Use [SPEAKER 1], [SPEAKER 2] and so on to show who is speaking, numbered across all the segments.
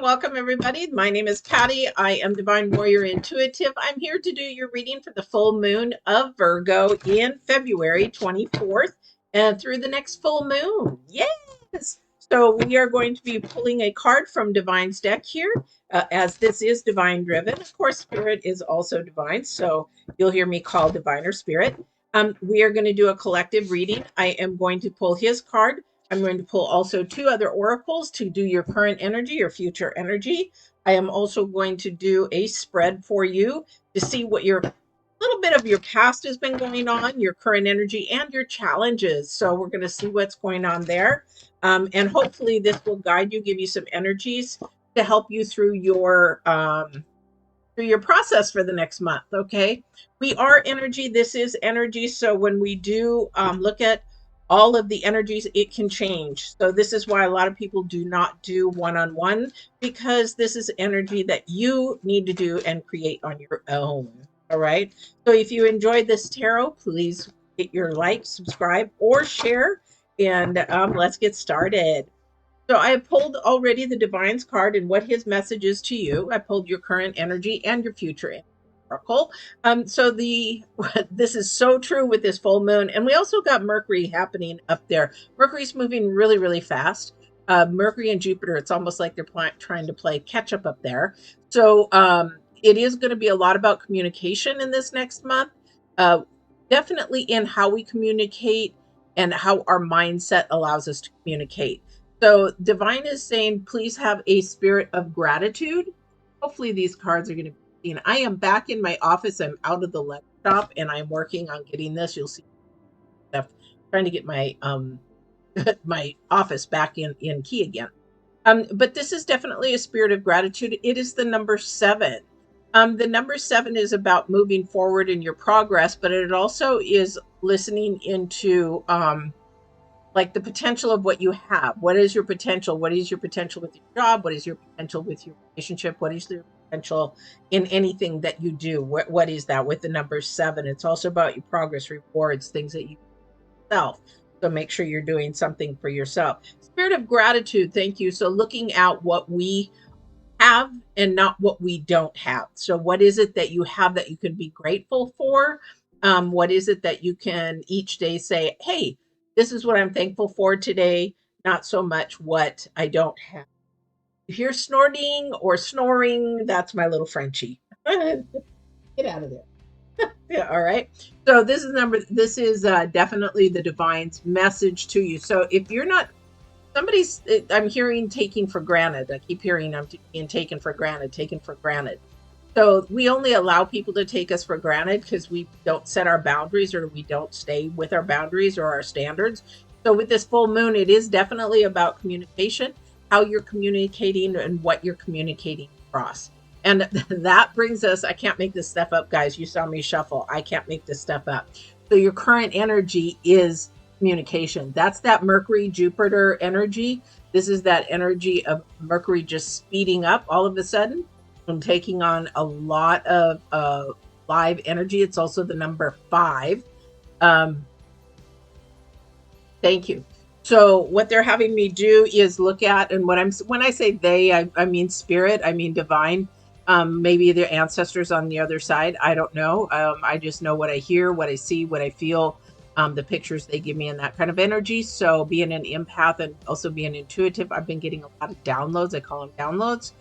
[SPEAKER 1] Welcome everybody. My name is Patty. I am Divine Warrior Intuitive. I'm here to do your reading for the full moon of Virgo in February 24th and through the next full moon. Yes! So we are going to be pulling a card from Divine's deck here, as this is divine driven. Of course, Spirit is also divine, so you'll hear me call Divine or Spirit. We are going to do a collective reading. I am going to pull his card. I'm going to pull also two other oracles to do your current energy or future energy. I am also going to do a spread for you to see what your little bit of your past has been going on, your current energy, and your challenges. So we're going to see what's going on there. And hopefully this will guide you, give you some energies to help you through your process for the next month. Okay. We are energy. This is energy. So when we do look at all of the energies, it can change. So this is why a lot of people do not do one-on-one, because this is energy that you need to do and create on your own. All right. So if you enjoyed this tarot, please hit your like, subscribe, or share. And let's get started. So I pulled already the Divine's card and what his message is to you. I pulled your current energy and your future oracle. So this is so true with this full moon. And we also got Mercury happening up there. Mercury's moving really, really fast. Mercury and Jupiter, it's almost like they're trying to play catch up there. So it is going to be a lot about communication in this next month. Definitely in how we communicate and how our mindset allows us to communicate. So Divine is saying, please have a spirit of gratitude. Hopefully these cards are going to be seen. I am back in my office. I'm out of the laptop and I'm working on getting this. You'll see stuff, trying to get my my office back in key again. But this is definitely a spirit of gratitude. It is the number 7. The number 7 is about moving forward in your progress, but it also is listening into like the potential of what you have. What is your potential? What is your potential with your job? What is your potential with your relationship? What is your potential in anything that you do? What is that with the number 7? It's also about your progress, rewards, things that you yourself. So make sure you're doing something for yourself. Spirit of gratitude. Thank you. So looking at what we have and not what we don't have. So what is it that you have that you can be grateful for? What is it that you can each day say, hey, this is what I'm thankful for today, not so much what I don't have. If you're snorting or snoring, that's my little Frenchie. Get out of there. Yeah, all right. So this is definitely the Divine's message to you. So if you're not, I'm hearing taking for granted. I keep hearing I'm being taken for granted. So we only allow people to take us for granted because we don't set our boundaries or we don't stay with our boundaries or our standards. So with this full moon, it is definitely about communication, how you're communicating and what you're communicating across. And that brings us, I can't make this stuff up, guys. You saw me shuffle. I can't make this stuff up. So your current energy is communication. That's that Mercury Jupiter energy. This is that energy of Mercury just speeding up all of a sudden and taking on a lot of live energy. It's also the number 5. Thank you. So what they're having me do is look at, and when I say they, I mean spirit, I mean divine. Maybe their ancestors on the other side. I don't know. I just know what I hear, what I see, what I feel, the pictures they give me and that kind of energy. So being an empath and also being intuitive, I've been getting a lot of downloads. I call them downloads.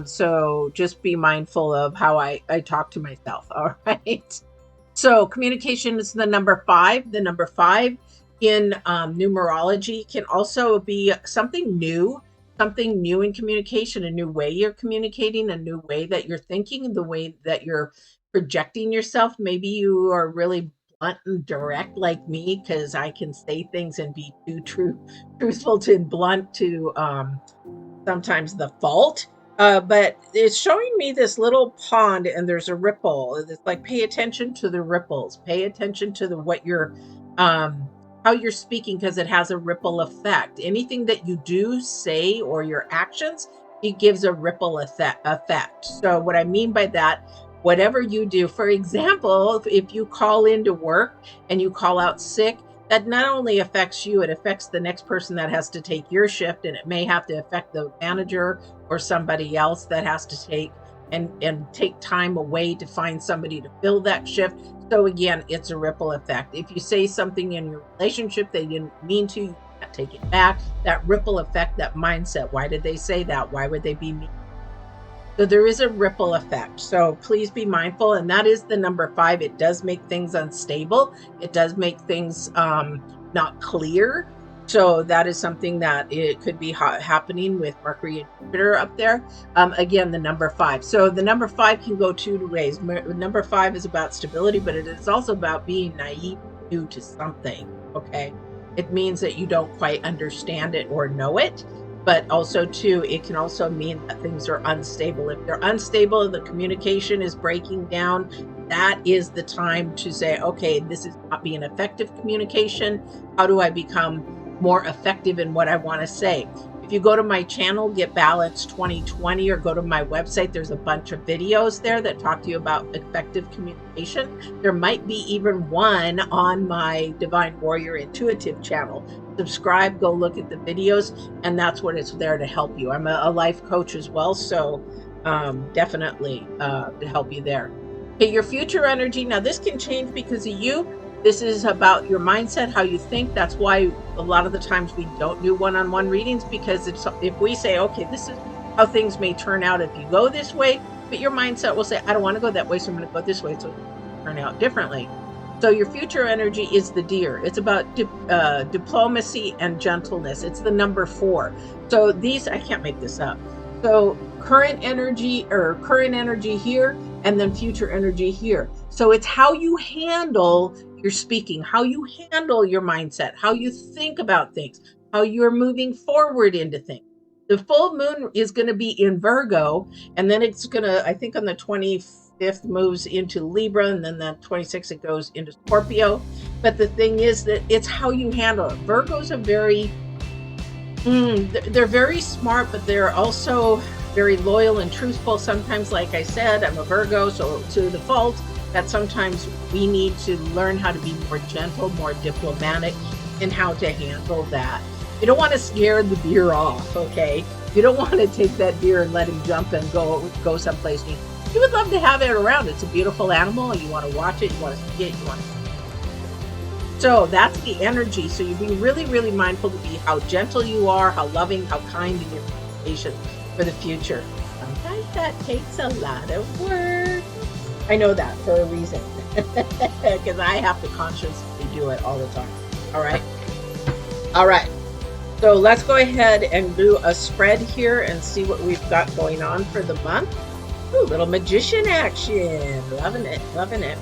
[SPEAKER 1] So just be mindful of how I talk to myself. All right. So communication is the number 5. The number 5 in numerology can also be something new in communication, a new way you're communicating, a new way that you're thinking, the way that you're projecting yourself. Maybe you are really blunt and direct like me, because I can say things and be too truthful to blunt to sometimes the fault. But it's showing me this little pond and there's a ripple. It's like, pay attention to the ripples, pay attention to what you're how you're speaking, because it has a ripple effect. Anything that you do, say, or your actions, it gives a ripple effect. So what I mean by that, whatever you do, for example, if you call into work and you call out sick, that not only affects you, it affects the next person that has to take your shift, and it may have to affect the manager or somebody else that has to take and take time away to find somebody to fill that shift. So again, it's a ripple effect. If you say something in your relationship they didn't mean to, you can't take it back. That ripple effect, that mindset. Why did they say that? Why would they be mean? So there is a ripple effect. So please be mindful. And that is the number 5. It does make things unstable. It does make things not clear. So that is something that it could be happening with Mercury and Jupiter up there. Again, the number 5. So the number 5 can go 2 ways. Number 5 is about stability, but it is also about being naive, new to something. Okay. It means that you don't quite understand it or know it. But also, too, it can also mean that things are unstable. If they're unstable, the communication is breaking down, that is the time to say, okay, this is not being effective communication. How do I become more effective in what I want to say? If you go to my channel, Get Balanced 2020, or go to my website, there's a bunch of videos there that talk to you about effective communication. There might be even one on my Divine Warrior Intuitive channel. Subscribe, go look at the videos, and that's what it's there to help you. I'm a life coach as well, so definitely to help you there. Okay, your future energy. Now, this can change because of you. This is about your mindset, how you think. That's why a lot of the times we don't do one-on-one readings, because if we say, okay, this is how things may turn out if you go this way, but your mindset will say, I don't want to go that way, so I'm going to go this way, so it'll turn out differently. So your future energy is the Deer. It's about diplomacy and gentleness. It's the number 4. So these, I can't make this up. So current energy here, and then future energy here. So it's how you handle your speaking, how you handle your mindset, how you think about things, how you're moving forward into things. The full moon is going to be in Virgo, and then it's going to, I think on the 25th moves into Libra, and then the 26th it goes into Scorpio. But the thing is that it's how you handle it. Virgos are very, they're very smart, but they're also very loyal and truthful. Sometimes, like I said, I'm a Virgo, so to the fault, that sometimes we need to learn how to be more gentle, more diplomatic in how to handle that. You don't want to scare the deer off, okay? You don't want to take that deer and let him jump and go someplace new. You would love to have it around. It's a beautiful animal. You want to watch it. You want to see it. So that's the energy. So you're being really, really mindful to be how gentle you are, how loving, how kind in your communication for the future. Sometimes that takes a lot of work. I know that for a reason, because I have to consciously do it all the time. All right. All right. So let's go ahead and do a spread here and see what we've got going on for the month. Ooh, little magician action. Loving it. Loving it.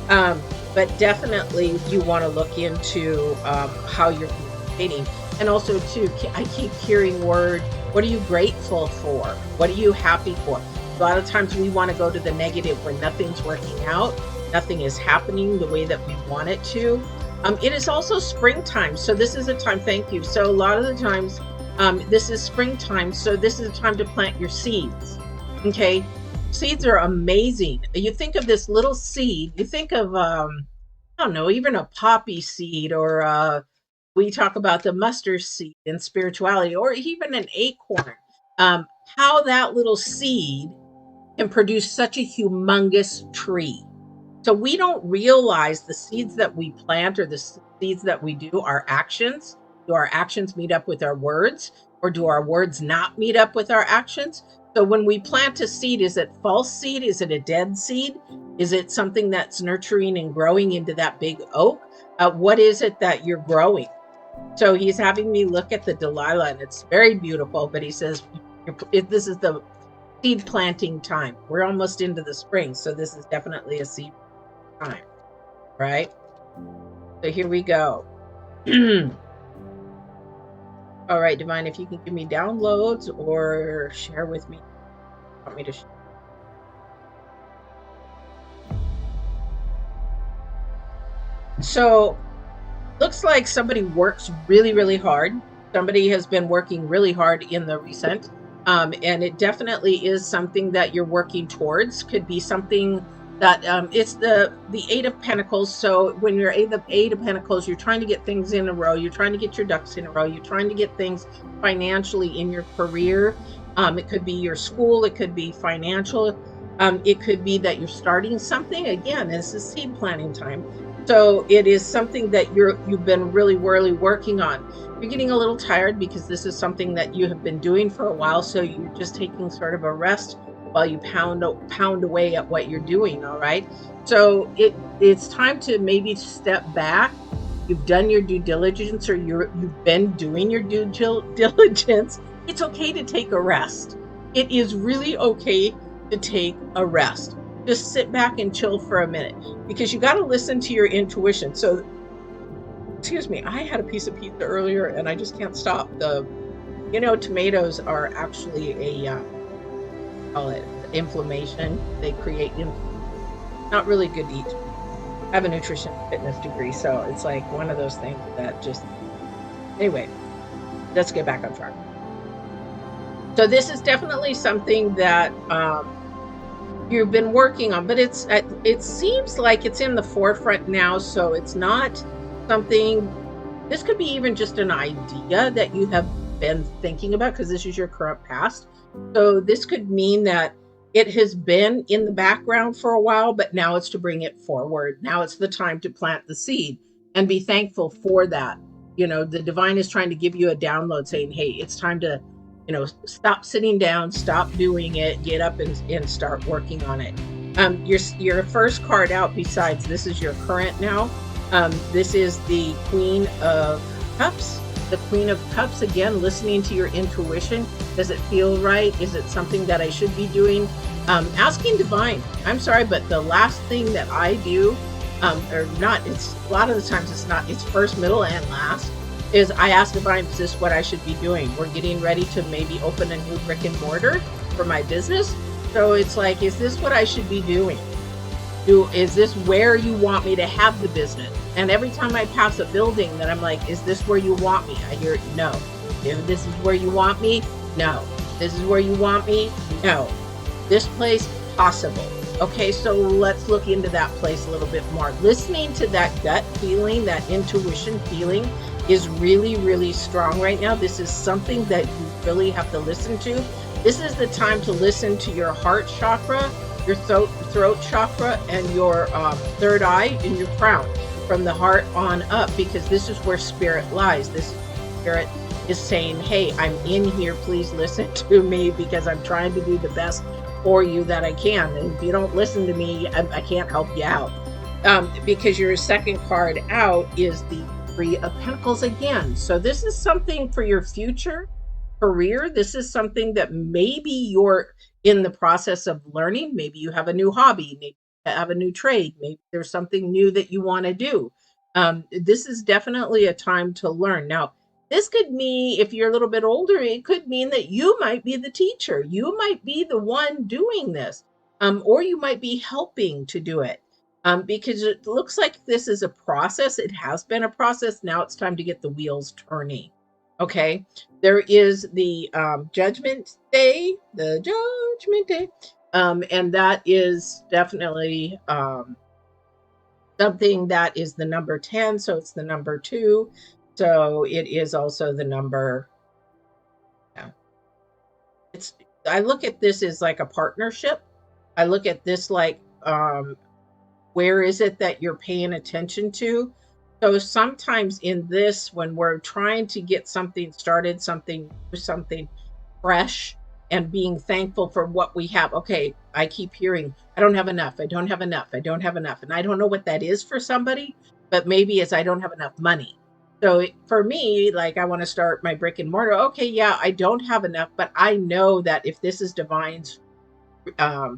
[SPEAKER 1] But definitely you want to look into how you're communicating. And also, too, I keep hearing what are you grateful for? What are you happy for? A lot of times we want to go to the negative when nothing's working out. Nothing is happening the way that we want it to. It is also springtime. So this is a time, thank you. So a lot of the times, this is springtime. So this is a time to plant your seeds. Okay. Seeds are amazing. You think of this little seed, you think of, I don't know, even a poppy seed, or we talk about the mustard seed in spirituality, or even an acorn. How that little seed can produce such a humongous tree. So we don't realize the seeds that we plant or the seeds that we do are actions. Do our actions meet up with our words, or do our words not meet up with our actions? So when we plant a seed, is it false seed? Is it a dead seed? Is it something that's nurturing and growing into that big oak? What is it that you're growing? So he's having me look at the Delilah, and it's very beautiful, but he says, this is the seed planting time. We're almost into the spring, so this is definitely a seed time, right? So here we go. All right, Divine, if you can give me downloads or share with me. Want me to share? So looks like somebody works really, really hard. Somebody has been working really hard in the recent, and it definitely is something that you're working towards. Could be something that it's the Eight of Pentacles. So when you're the Eight of Pentacles, you're trying to get things in a row. You're trying to get your ducks in a row. You're trying to get things financially in your career. It could be your school. It could be financial. It could be that you're starting something. Again, this is seed planting time. So it is something that you've been really working on. You're getting a little tired because this is something that you have been doing for a while. So you're just taking sort of a rest while you pound away at what you're doing. All right. So it's time to maybe step back. You've done your due diligence, or you've been doing your due diligence. It's okay to take a rest. It is really okay to take a rest. Just sit back and chill for a minute, because you got to listen to your intuition. So, excuse me, I had a piece of pizza earlier and I just can't stop. Tomatoes are actually call it inflammation. They create not really good to eat. I have a nutrition fitness degree, so it's like one of those things that just, anyway, let's get back on track. So this is definitely something that you've been working on, but it seems like it's in the forefront now. So it's not something, this could be even just an idea that you have been thinking about, because this is your current past. So this could mean that it has been in the background for a while, but now it's to bring it forward. Now it's the time to plant the seed and be thankful for that. The divine is trying to give you a download saying, hey, it's time to, stop sitting down, stop doing it, get up and start working on it. Your first card out, besides this is your current now. This is the Queen of Cups. The Queen of Cups, again, listening to your intuition. Does it feel right? Is it something that I should be doing? Asking divine. I'm sorry, but the last thing that I do, or not, it's a lot of the times it's not, it's first, middle, and last, is I ask divine, is this what I should be doing? We're getting ready to maybe open a new brick and mortar for my business. So it's like, is this what I should be doing? Is this where you want me to have the business? And every time I pass a building, that I'm like, is this where you want me? I hear, no. If this is where you want me, no. This is where you want me, no. This place, possible. Okay, so let's look into that place a little bit more. Listening to that gut feeling, that intuition feeling is really strong right now. This is something that you really have to listen to. This is the time to listen to your heart chakra, your throat chakra, and your third eye and your crown, from the heart on up, because this is where spirit lies. This spirit is saying, hey, I'm in here, please listen to me, because I'm trying to do the best for you that I can. And if you don't listen to me, I can't help you out. Because your second card out is the Three of Pentacles again. So this is something for your future career. This is something that maybe you're in the process of learning. Maybe you have a new hobby, maybe you have a new trade, maybe there's something new that you want to do. This is definitely a time to learn. Now, this could mean, if you're a little bit older, it could mean that you might be the teacher. You might be the one doing this, or you might be helping to do it. Because it looks like this is a process. It has been a process. Now it's time to get the wheels turning. Okay. There is the Judgment Day, and that is definitely something that is the number 10. So it's the number 2. So it is also the number. Yeah. I look at this as like a partnership. I look at this like, where is it that you're paying attention to? So sometimes in this, when we're trying to get something started, something fresh, and being thankful for what we have. Okay, I keep hearing, I don't have enough. I don't have enough. I don't have enough. And I don't know what that is for somebody, but maybe it's I don't have enough money. So for me, like, I want to start my brick and mortar. Okay, yeah, I don't have enough, but I know that if this is divine's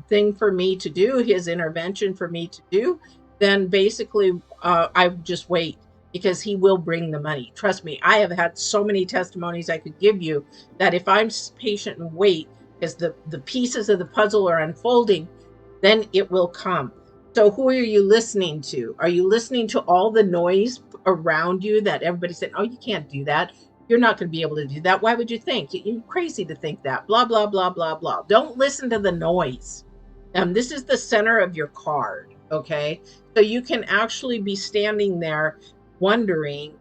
[SPEAKER 1] thing for me to do, his intervention for me to do, then basically I just wait, because he will bring the money. Trust me, I have had so many testimonies I could give you that if I'm patient and wait, as the pieces of the puzzle are unfolding, then it will come. So who are you listening to? Are you listening to all the noise around you that everybody's saying, oh, you can't do that, you're not going to be able to do that, why would you think, you're crazy to think that, blah blah blah blah blah? Don't listen to the noise. This is the center of your card, okay? So you can actually be standing there wondering,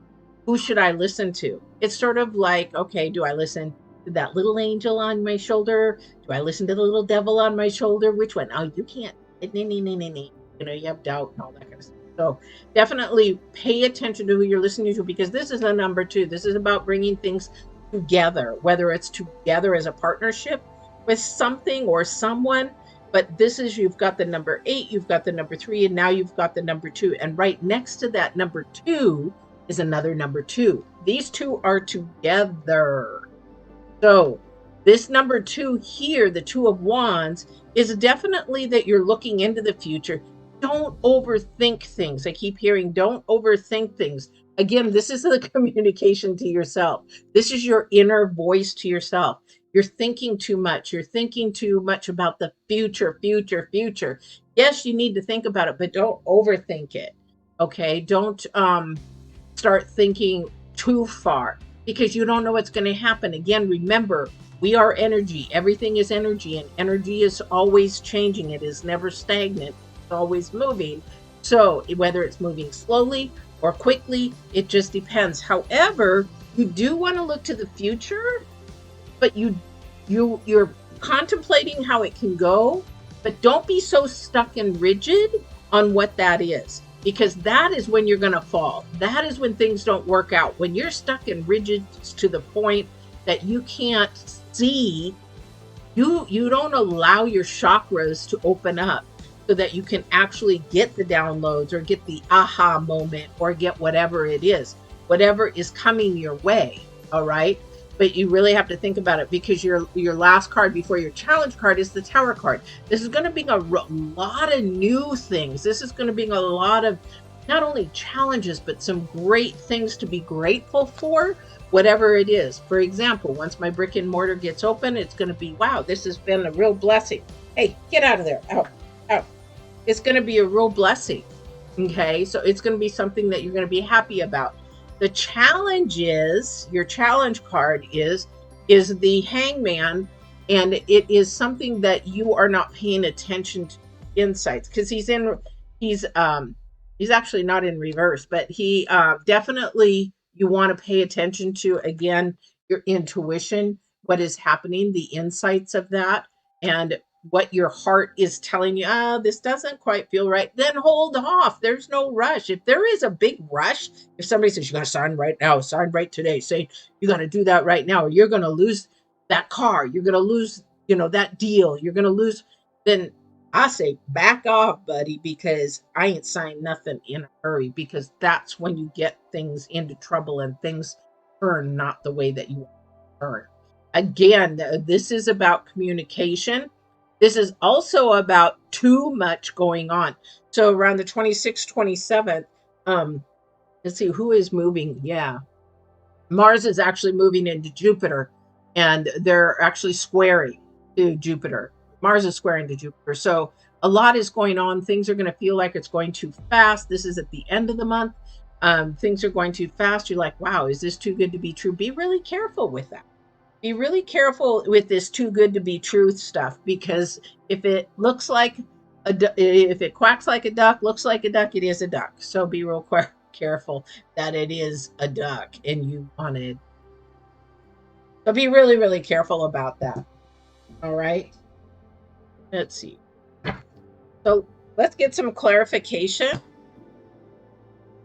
[SPEAKER 1] who should I listen to? It's sort of like, okay, do I listen to that little angel on my shoulder? Do I listen to the little devil on my shoulder? Which one? Oh, you can't. You know, you have doubt and all that kind of stuff. So definitely pay attention to who you're listening to, because this is a number 2. This is about bringing things together, whether it's together as a partnership with something or someone. But this is, you've got the number 8, you've got the number 3, and now you've got the number 2. And right next to that number 2 is another number 2. These two are together. So this number 2 here, the 2 of Wands, is definitely that you're looking into the future. Don't overthink things. I keep hearing, don't overthink things. Again, this is the communication to yourself. This is your inner voice to yourself. You're thinking too much. You're thinking too much about the future, future, future. Yes, you need to think about it, but don't overthink it. Okay? Don't start thinking too far, because you don't know what's going to happen. Again, remember, we are energy. Everything is energy, and energy is always changing. It is never stagnant. It's always moving. So whether it's moving slowly or quickly, it just depends. However, you do want to look to the future, but you're contemplating how it can go, but don't be so stuck and rigid on what that is, because that is when you're going to fall. That is when things don't work out. When you're stuck and rigid to the point that you can't see, you don't allow your chakras to open up so that you can actually get the downloads or get the aha moment or get whatever it is, whatever is coming your way. All right. But you really have to think about it, because your last card before your challenge card is the Tower card. This is going to bring a lot of new things. This is going to bring a lot of not only challenges, but some great things to be grateful for, whatever it is. For example, once my brick and mortar gets open, it's going to be, wow, this has been a real blessing. Hey, get out of there. Out, out. It's going to be a real blessing. Okay, so it's going to be something that you're going to be happy about. The challenge is, your challenge card is the Hangman, and it is something that you are not paying attention to insights, because he's actually not in reverse, but he definitely, you want to pay attention to, again, your intuition, what is happening, the insights of that, and what your heart is telling you. This doesn't quite feel right. Then hold off. There's no rush. If there is a big rush, if somebody says you got to sign right now, sign right today, say you got to do that right now, or you're going to lose that car, you're going to lose, that deal, you're going to lose, then I say back off, buddy, because I ain't signed nothing in a hurry, because that's when you get things into trouble and things turn not the way that you want to turn. Again, this is about communication. This is also about too much going on. So around the 26th, 27th, let's see, who is moving? Yeah. Mars is actually moving into Jupiter, and they're actually squaring to Jupiter. Mars is squaring to Jupiter. So a lot is going on. Things are going to feel like it's going too fast. This is at the end of the month. Things are going too fast. You're like, wow, is this too good to be true? Be really careful with that. Be really careful with this too good to be truth stuff, because if it looks like if it quacks like a duck, looks like a duck, it is a duck. So be real careful that it is a duck and you wanted. So be really, really careful about that. All right. Let's see. So let's get some clarification.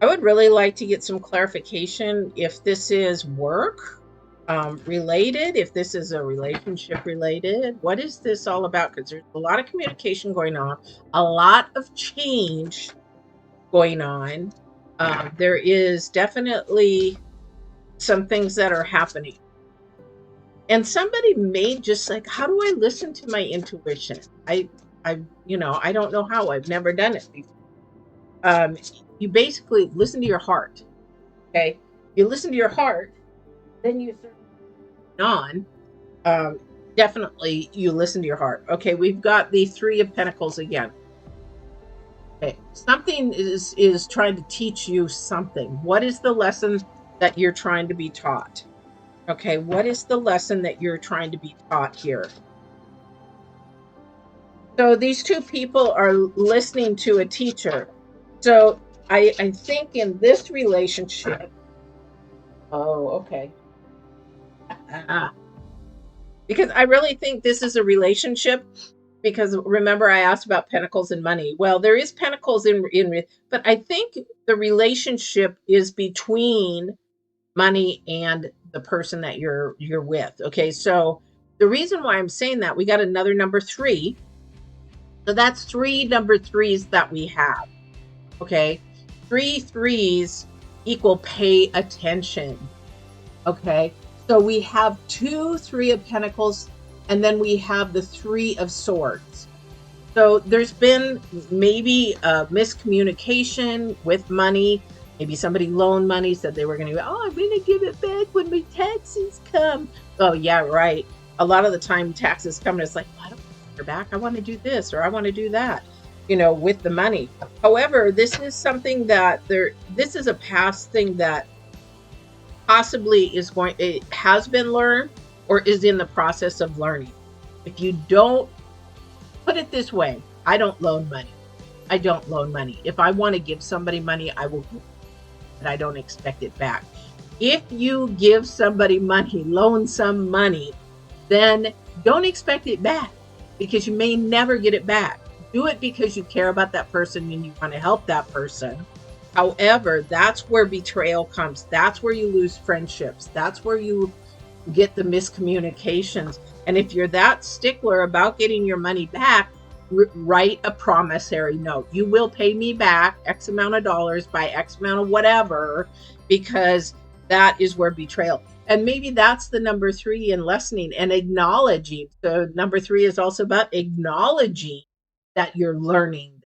[SPEAKER 1] I would really like to get some clarification if this is work related, if this is a relationship related. What is this all about? Because there's a lot of communication going on, a lot of change going on. There is definitely some things that are happening. And somebody may just like, how do I listen to my intuition? I don't know how. I've never done it before. You basically listen to your heart. Okay, you listen to your heart, then you on. Definitely, you listen to your heart. Okay, we've got the 3 of Pentacles again. Okay, something is trying to teach you something. What is the lesson that you're trying to be taught? Okay, what is the lesson that you're trying to be taught here? So these two people are listening to a teacher. So I think in this relationship, oh, okay. Ah, because I really think this is a relationship. Because remember, I asked about pentacles and money. Well, there is pentacles but I think the relationship is between money and the person that you're with. Okay, so the reason why I'm saying that, we got another number 3. So that's 3 number 3s that we have. Okay, 3 3s equal pay attention. Okay, so we have 2 3 of pentacles, and then we have the 3 of swords. So there's been maybe a miscommunication with money. Maybe somebody loaned money, said they were going to, oh, I'm going to give it back when my taxes come. Oh, yeah, right. A lot of the time taxes come and it's like, well, I don't want it back. I want to do this or I want to do that, with the money. However, this is something that this is a past thing that possibly it has been learned or is in the process of learning. If you don't, put it this way, I don't loan money. I don't loan money. If I want to give somebody money, I will give it, but I don't expect it back. If you give somebody money, loan some money, then don't expect it back because you may never get it back. Do it because you care about that person and you want to help that person. However, that's where betrayal comes. That's where you lose friendships. That's where you get the miscommunications. And if you're that stickler about getting your money back, write a promissory note. You will pay me back X amount of dollars by X amount of whatever, because that is where betrayal. And maybe that's the number 3 in lessening and acknowledging. So number 3 is also about acknowledging that you're learning.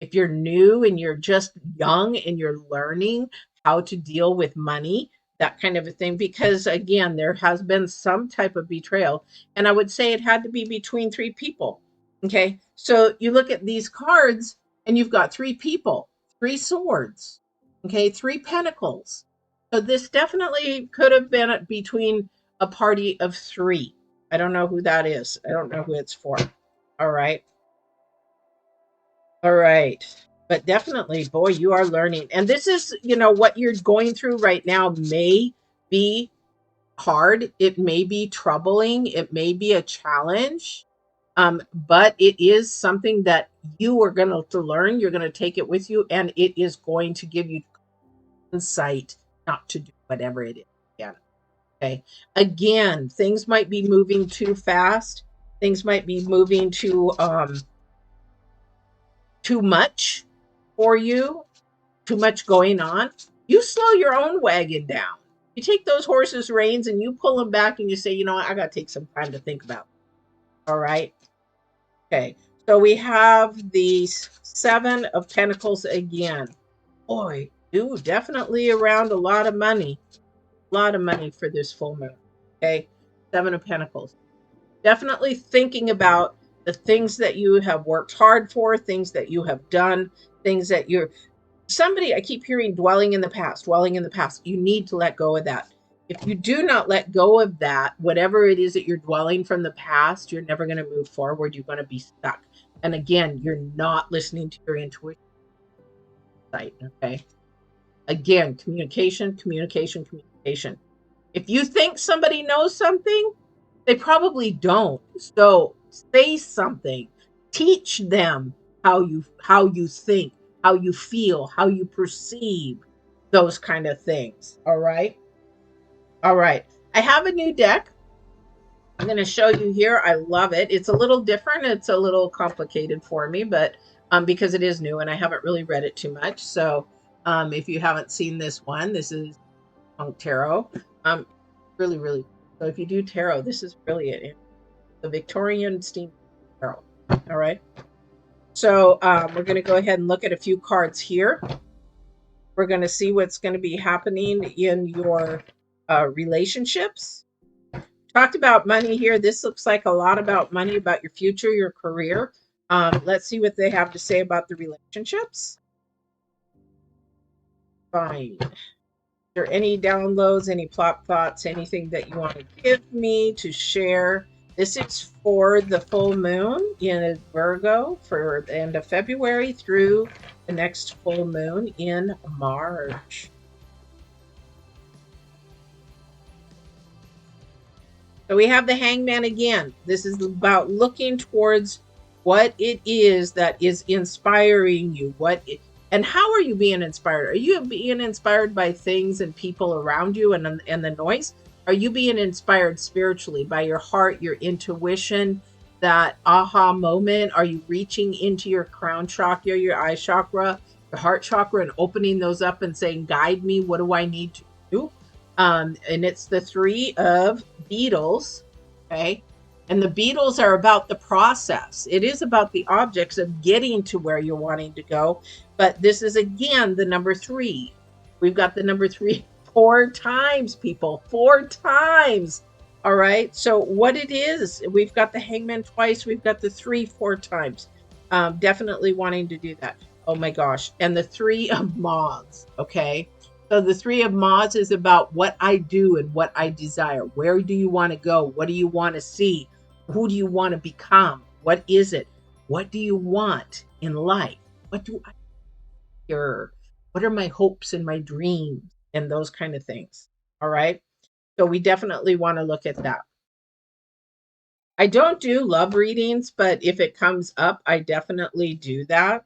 [SPEAKER 1] If you're new and you're just young and you're learning how to deal with money, that kind of a thing, because again, there has been some type of betrayal. And I would say it had to be between 3 people. Okay. So you look at these cards and you've got 3 people, 3 swords, okay, 3 pentacles. So this definitely could have been between a party of 3. I don't know who that is. I don't know who it's for. All right. All right. But definitely, boy, you are learning. And this is, what you're going through right now may be hard. It may be troubling. It may be a challenge. But it is something that you are going to learn. You're going to take it with you, and it is going to give you insight not to do whatever it is again. Okay. Again, things might be moving too fast. Things might be moving too much for you, too much going on. You slow your own wagon down. You take those horses' reins and you pull them back and you say, you know what, I got to take some time to think about it. All right. Okay. So we have the 7 of Pentacles again. Boy, definitely around a lot of money. A lot of money for this full moon. Okay. 7 of Pentacles. Definitely thinking about the things that you have worked hard for, things that you have done, things that I keep hearing dwelling in the past, dwelling in the past. You need to let go of that. If you do not let go of that, whatever it is that you're dwelling from the past, you're never going to move forward. You're going to be stuck. And again, you're not listening to your intuition. Okay. Again, communication, communication, communication. If you think somebody knows something, they probably don't. So say something. Teach them how you think, how you feel, how you perceive those kind of things. All right. All right. I have a new deck. I'm going to show you here. I love it. It's a little different. It's a little complicated for me, but because it is new and I haven't really read it too much. So if you haven't seen this one, this is Tarot. Really, really. So if you do tarot, this is brilliant. The Victorian steam tarot. All right. So we're going to go ahead and look at a few cards here. We're going to see what's going to be happening in your relationships. Talked about money here. This looks like a lot about money, about your future, your career. Let's see what they have to say about the relationships. Fine. Is there any downloads, any plot thoughts, anything that you want to give me to share This is for the full moon in Virgo for the end of February through the next full moon in March. So we have the Hangman again. This is about looking towards what it is that is inspiring you. And how are you being inspired? Are you being inspired by things and people around you and the noise? Are you being inspired spiritually by your heart, your intuition, that aha moment? Are you reaching into your crown chakra, your eye chakra, your heart chakra, and opening those up and saying, "Guide me. What do I need to do?" And it's the three of beetles, okay? And the beetles are about the process. It is about the objects of getting to where you're wanting to go. But this is again the number three. We've got the number three 4 times, people, 4 times. All right. So what it is, we've got the hangman twice. We've got the three 4 times. Definitely wanting to do that. Oh my gosh. And the three of moths. Okay. So the three of moths is about what I do and what I desire. Where do you want to go? What do you want to see? Who do you want to become? What is it? What do you want in life? What do I hear? What are my hopes and my dreams and those kind of things? All right. So we definitely want to look at that. I don't do love readings, but if it comes up, I definitely do that.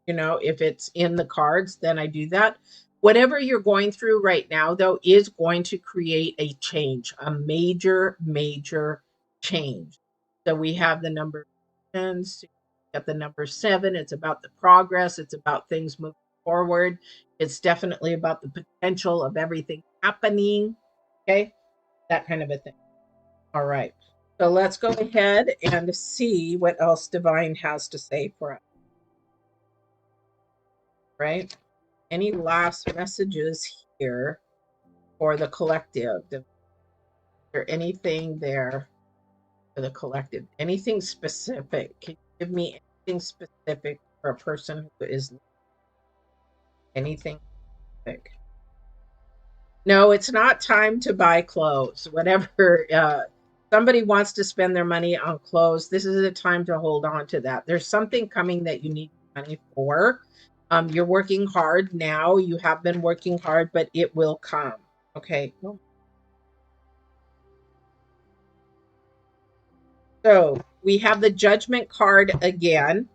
[SPEAKER 1] If it's in the cards, then I do that. Whatever you're going through right now, though, is going to create a change, a major, major change. So we have the number 10, so got the number 7. It's about the progress, it's about things moving forward. It's definitely about the potential of everything happening. Okay, that kind of a thing. All right. So let's go ahead and see what else Divine has to say for us. Right? Any last messages here for the collective? Is there anything there for the collective? Anything specific? Can you give me anything specific for a person who is anything specific? No, it's not time to buy clothes. Whatever somebody wants to spend their money on clothes, this is a time to hold on to that. There's something coming that you need money for. You're working hard now. You have been working hard, but it will come. Okay. So we have the judgment card again.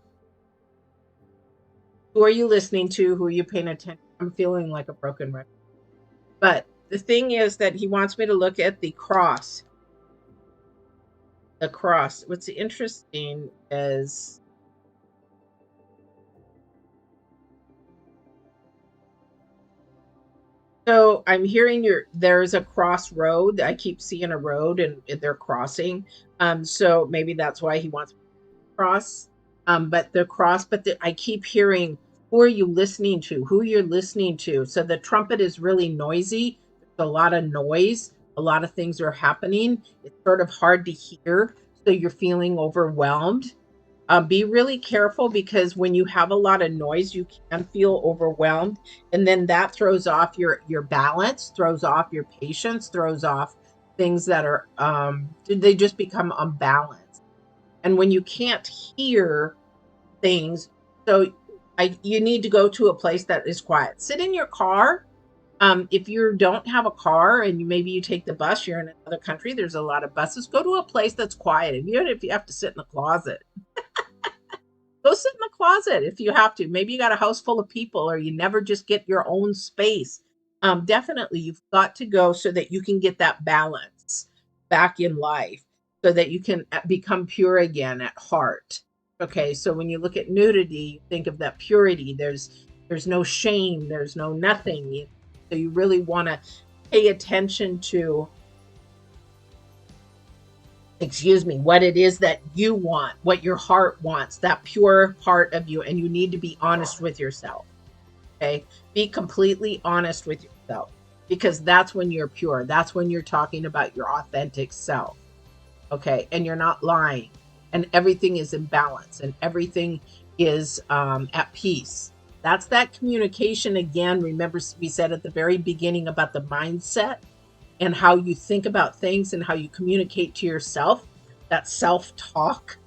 [SPEAKER 1] Who are you listening to? Who are you paying attention? I'm feeling like a broken record. But the thing is that he wants me to look at the cross. The cross. What's interesting is so I'm hearing there's a crossroad. I keep seeing a road and they're crossing. So maybe that's why he wants me to cross. I keep hearing who are you listening to? Who you're listening to. So the trumpet is really noisy. There's a lot of noise. A lot of things are happening. It's sort of hard to hear. So you're feeling overwhelmed. Be really careful because when you have a lot of noise, you can feel overwhelmed, and then that throws off your balance, throws off your patience, throws off things that are they just become unbalanced. And when you can't hear things, so you need to go to a place that is quiet. Sit in your car. If you don't have a car and maybe you take the bus, you're in another country. There's a lot of buses. Go to a place that's quiet, and even if you have to sit in the closet. Go sit in the closet if you have to. Maybe you got a house full of people or you never just get your own space. Definitely, you've got to go so that you can get that balance back in life so that you can become pure again at heart. Okay, so when you look at nudity, you think of that purity. There's no shame, there's no nothing. So you really want to pay attention to what it is that you want, what your heart wants, that pure part of you, and you need to be honest with yourself. Okay, be completely honest with yourself because that's when you're pure. That's when you're talking about your authentic self. Okay, and you're not lying, and everything is in balance, and everything is at peace. That's that communication again. Remember, we said at the very beginning about the mindset and how you think about things and how you communicate to yourself. that self-talk.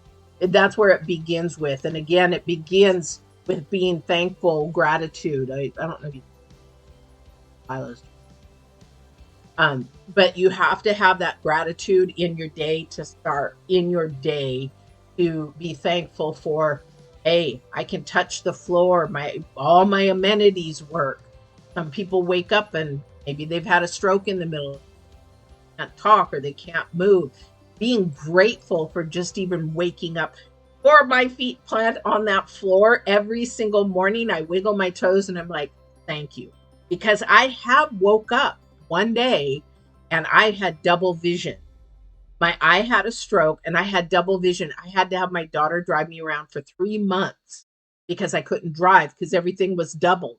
[SPEAKER 1] That's where it begins with. And again, it begins with being thankful, gratitude. I don't know if you but you have to have that gratitude in your day to start in your day to be thankful for, hey, I can touch the floor, my all my amenities work. Some people wake up and maybe they've had a stroke in the middle, can't talk or they can't move. Being grateful for just even waking up, or my feet plant on that floor every single morning. I wiggle my toes and I'm like, thank you. Because I have woke up one day and I had double vision. My eye had a stroke and I had double vision. I had to have my daughter drive me around for 3 months because I couldn't drive because everything was doubled.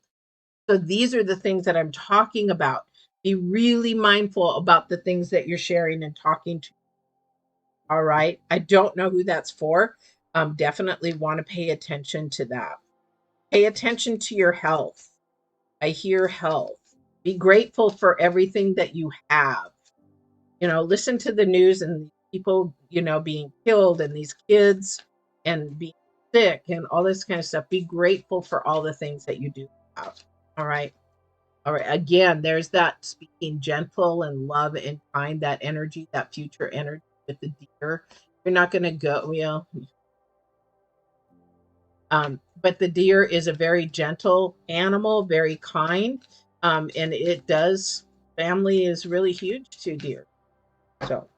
[SPEAKER 1] So these are the things that I'm talking about. Be really mindful about the things that you're sharing and talking to. All right. I don't know who that's for. Definitely want to pay attention to that. Pay attention to your health. I hear health. Be grateful for everything that you have. Listen to the news and people, being killed and these kids and being sick and all this kind of stuff. Be grateful for all the things that you do have. All right. All right. Again, there's that speaking gentle and love and kind, that energy, that future energy with the deer. You're not going to go, but the deer is a very gentle animal, very kind. And family is really huge to deer. So,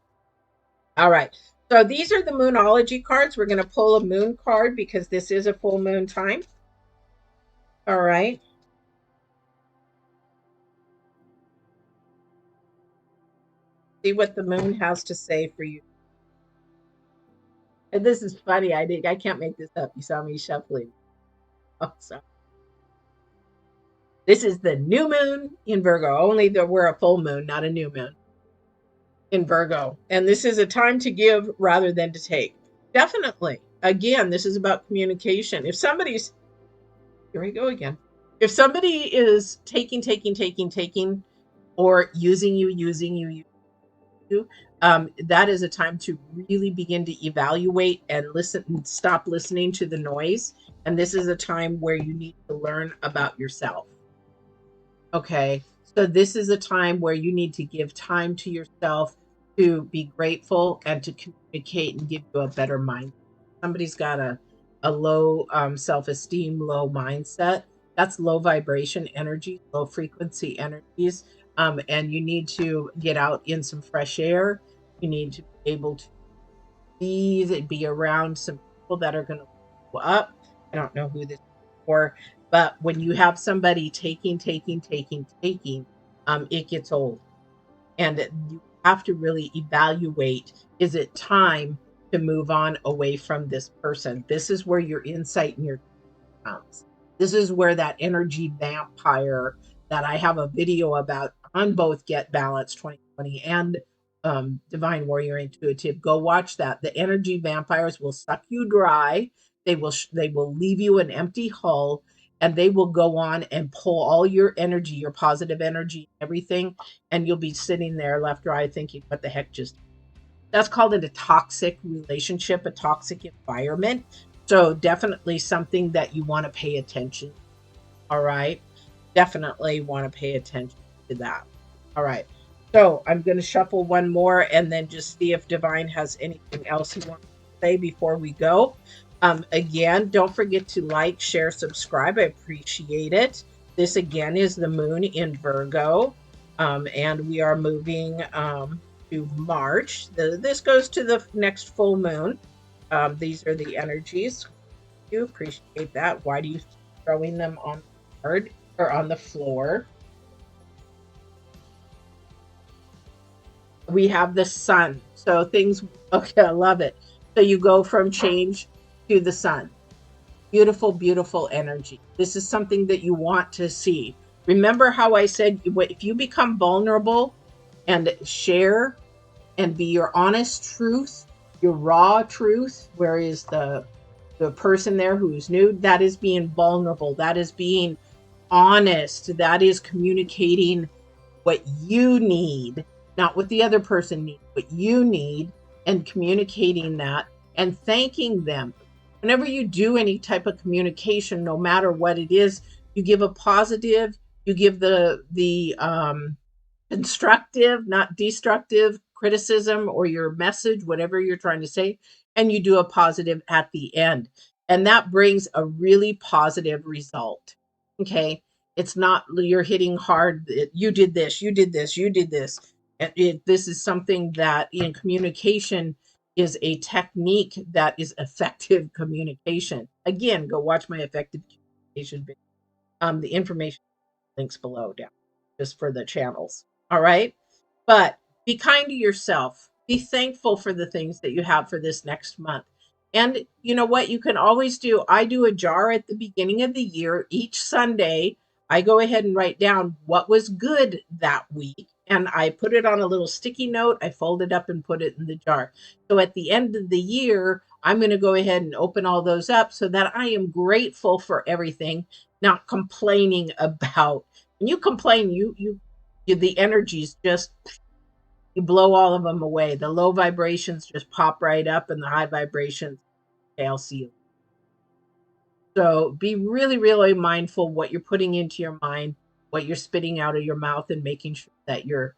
[SPEAKER 1] all right. So these are the Moonology cards. We're going to pull a moon card because this is a full moon time. All right. See what the moon has to say for you. And this is funny. I can't make this up. You saw me shuffling. Oh, sorry. This is the new moon in Virgo. Only that we're a full moon, not a new moon in Virgo. And this is a time to give rather than to take. Definitely. Again, this is about communication. Here we go again. If somebody is taking, or using you, that is a time to really begin to evaluate and listen and stop listening to the noise. And this is a time where you need to learn about yourself. Okay. So this is a time where you need to give time to yourself to be grateful and to communicate and give you a better mind. Somebody's got a low self-esteem, low mindset. That's low vibration energy, low frequency energies. And you need to get out in some fresh air. You need to be able to breathe and be around some people that are going to go up. I don't know who this is for, but when you have somebody taking, it gets old. And you have to really evaluate, is it time to move on away from this person? This is where your insight and your comes. This is where that energy vampire that I have a video about on both Get Balance 2020 and Divine Warrior Intuitive. Go watch that. The energy vampires will suck you dry. They will leave you an empty hull, and they will go on and pull all your energy, your positive energy, everything, and you'll be sitting there left dry thinking, what the heck just. That's called a toxic relationship, a toxic environment. So definitely something that you want to pay attention. All right. Definitely want to pay attention to that. All right. So I'm going to shuffle one more and then just see if Divine has anything else he wants to say before we go. Again, don't forget to like, share, subscribe. I appreciate it. This again is the moon in Virgo. And we are moving to March. This goes to the next full moon. These are the energies. You appreciate that. Why do you keep throwing them on the card or on the floor? We have the sun. So things, okay, I love it. So you go from change to the sun. Beautiful, beautiful energy. This is something that you want to see. Remember how I said, if you become vulnerable and share and be your honest truth, your raw truth, where is the person there who's new, that is being vulnerable, that is being honest, that is communicating what you need, not what the other person needs, what you need. and communicating that and thanking them. Whenever you do any type of communication, no matter what it is, you give a positive, you give the constructive, not destructive criticism or your message, whatever you're trying to say, and you do a positive at the end. And that brings a really positive result. Okay. It's not you're hitting hard. You did this, you did this, you did this. This is something that in communication is a technique that is effective communication. Again, go watch my effective communication video. The information links below down just for the channels. All right. But be kind to yourself. Be thankful for the things that you have for this next month. And you know what you can always do? I do a jar at the beginning of the year. Each Sunday, I go ahead and write down what was good that week. And I put it on a little sticky note. I fold it up and put it in the jar. So at the end of the year, I'm going to go ahead and open all those up so that I am grateful for everything, not complaining about. When you complain, the energies just you blow all of them away. The low vibrations just pop right up, and the high vibrations, okay, I'll see you. So be really, really mindful what you're putting into your mind, what you're spitting out of your mouth, and making sure that your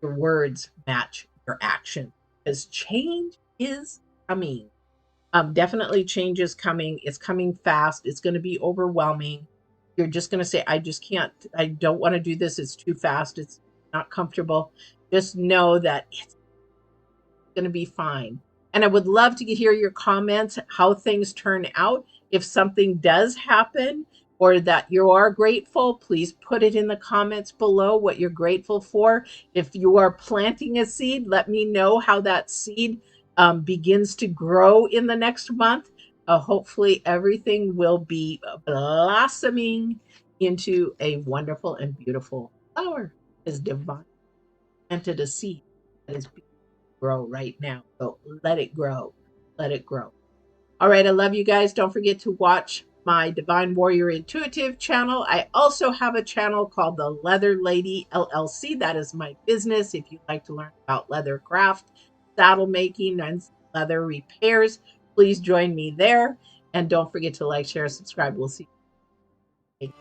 [SPEAKER 1] words match your action. Because change is coming. Definitely change is coming. It's coming fast. It's going to be overwhelming. You're just going to say, I just can't, I don't want to do this. It's too fast. It's not comfortable. Just know that it's going to be fine. And I would love to hear your comments, how things turn out. If something does happen or that you are grateful, please put it in the comments below what you're grateful for. If you are planting a seed, let me know how that seed begins to grow in the next month. Hopefully, everything will be blossoming into a wonderful and beautiful flower. As divine planted a seed that is being grow right now. So let it grow. Let it grow. All right. I love you guys. Don't forget to watch my Divine Warrior Intuitive channel. I also have a channel called the Leather Lady LLC. That is my business. If you'd like to learn about leather craft, saddle making, and leather repairs, please join me there. And don't forget to like, share, subscribe. We'll see you.